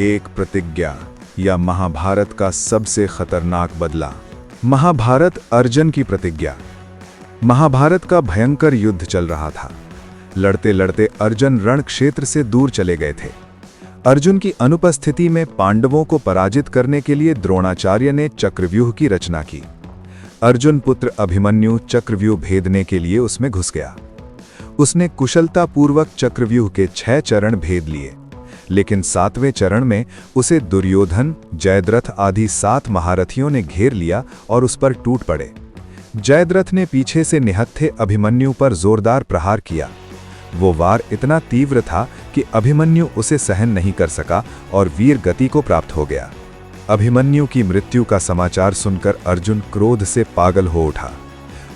एक प्रतिज्ञा या महाभारत का सबसे खतरनाक बदला। महाभारत अर्जुन की प्रतिज्ञा। महाभारत का भयंकर युद्ध चल रहा था। लड़ते लड़ते अर्जुन रण क्षेत्र से दूर चले गए थे। अर्जुन की अनुपस्थिति में पांडवों को पराजित करने के लिए द्रोणाचार्य ने चक्रव्यूह की रचना की। अर्जुन पुत्र अभिमन्यु चक्रव्यूह भेदने के लिए उसमें घुस गया। उसने कुशलतापूर्वक चक्रव्यूह के 6 चरण भेद लिए, लेकिन 7वें चरण में उसे दुर्योधन, जयद्रथ आदि 7 महारथियों ने घेर लिया और उस पर टूट पड़े। जयद्रथ ने पीछे से निहत्थे अभिमन्यु पर जोरदार प्रहार किया। वो वार इतना तीव्र था कि अभिमन्यु उसे सहन नहीं कर सका और वीर गति को प्राप्त हो गया। अभिमन्यु की मृत्यु का समाचार सुनकर अर्जुन क्रोध से पागल हो उठा।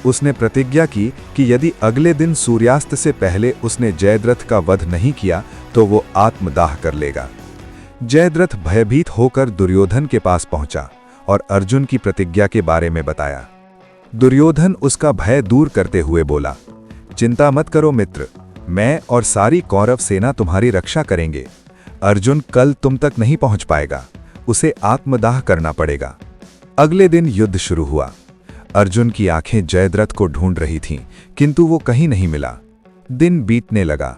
उसने प्रतिज्ञा की कि यदि अगले दिन सूर्यास्त से पहले उसने जयद्रथ का वध नहीं किया तो वो आत्मदाह कर लेगा। जयद्रथ भयभीत होकर दुर्योधन के पास पहुंचा और अर्जुन की प्रतिज्ञा के बारे में बताया। दुर्योधन उसका भय दूर करते हुए बोला, चिंता मत करो मित्र, मैं और सारी कौरव सेना तुम्हारी रक्षा करेंगे। अर्जुन कल तुम तक नहीं पहुंच पाएगा, उसे आत्मदाह करना पड़ेगा। अगले दिन युद्ध शुरू हुआ। अर्जुन की आंखें जयद्रथ को ढूंढ रही थीं, किंतु वो कहीं नहीं मिला। दिन बीतने लगा।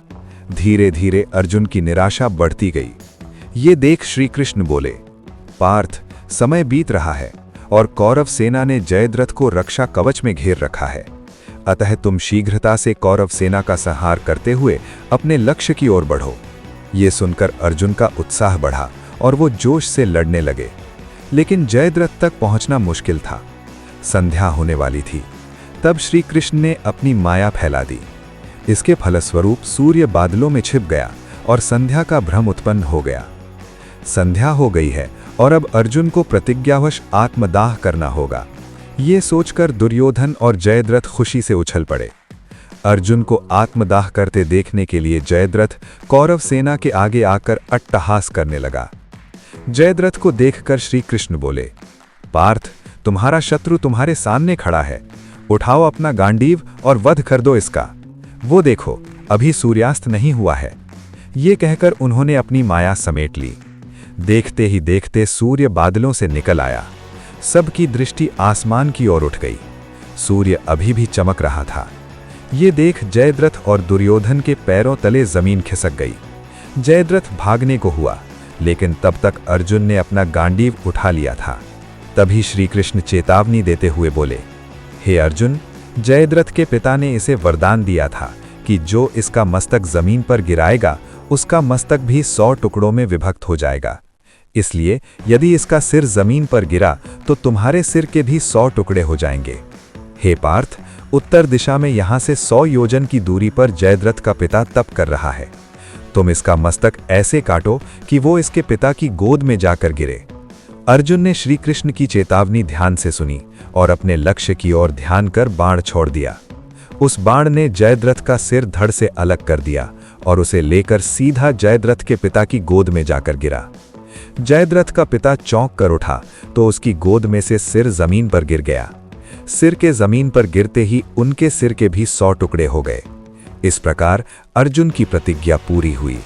धीरे धीरे अर्जुन की निराशा बढ़ती गई। ये देख श्री कृष्ण बोले, पार्थ, समय बीत रहा है और कौरव सेना ने जयद्रथ को रक्षा कवच में घेर रखा है। अतः तुम शीघ्रता से कौरव सेना का संहार करते हुए अपने लक्ष्य की ओर बढ़ो। ये सुनकर अर्जुन का उत्साह बढ़ा और वो जोश से लड़ने लगे। लेकिन जयद्रथ तक पहुंचना मुश्किल था। संध्या होने वाली थी। तब श्री कृष्ण ने अपनी माया फैला दी। इसके फलस्वरूप सूर्य बादलों में छिप गया और संध्या का भ्रम उत्पन्न हो गया। संध्या हो गई है और अब अर्जुन को प्रतिज्ञावश आत्मदाह करना होगा। ये सोचकर दुर्योधन और जयद्रथ खुशी से उछल पड़े। अर्जुन को आत्मदाह करते देखने के लिए जयद्रथ कौरव सेना के आगे आकर अट्टहास करने लगा। जयद्रथ को देखकर श्री कृष्ण बोले, पार्थ, तुम्हारा शत्रु तुम्हारे सामने खड़ा है। उठाओ अपना गांडीव और वध कर दो इसका। वो देखो, अभी सूर्यास्त नहीं हुआ है। ये कहकर उन्होंने अपनी माया समेट ली। देखते ही देखते सूर्य बादलों से निकल आया। सबकी दृष्टि आसमान की ओर उठ गई। सूर्य अभी भी चमक रहा था। ये देख जयद्रथ और दुर्योधन के पैरों तले जमीन खिसक गई। जयद्रथ भागने को हुआ, लेकिन तब तक अर्जुन ने अपना गांडीव उठा लिया था। तभी श्री कृष्ण चेतावनी देते हुए बोले, हे अर्जुन, जयद्रथ के पिता ने इसे वरदान दिया था कि जो इसका मस्तक जमीन पर गिराएगा उसका मस्तक भी 100 टुकड़ों में विभक्त हो जाएगा। इसलिए यदि इसका सिर जमीन पर गिरा तो तुम्हारे सिर के भी 100 टुकड़े हो जाएंगे। हे पार्थ, उत्तर दिशा में यहां से 100 योजन की दूरी पर जयद्रथ का पिता तप कर रहा है। तुम इसका मस्तक ऐसे काटो कि वो इसके पिता की गोद में जाकर गिरे। अर्जुन ने श्री कृष्ण की चेतावनी ध्यान से सुनी और अपने लक्ष्य की ओर ध्यान कर बाण छोड़ दिया। उस बाण ने जयद्रथ का सिर धड़ से अलग कर दिया और उसे लेकर सीधा जयद्रथ के पिता की गोद में जाकर गिरा। जयद्रथ का पिता चौंक कर उठा तो उसकी गोद में से सिर जमीन पर गिर गया। सिर के जमीन पर गिरते ही उनके सिर के भी 100 टुकड़े हो गए। इस प्रकार अर्जुन की प्रतिज्ञा पूरी हुई।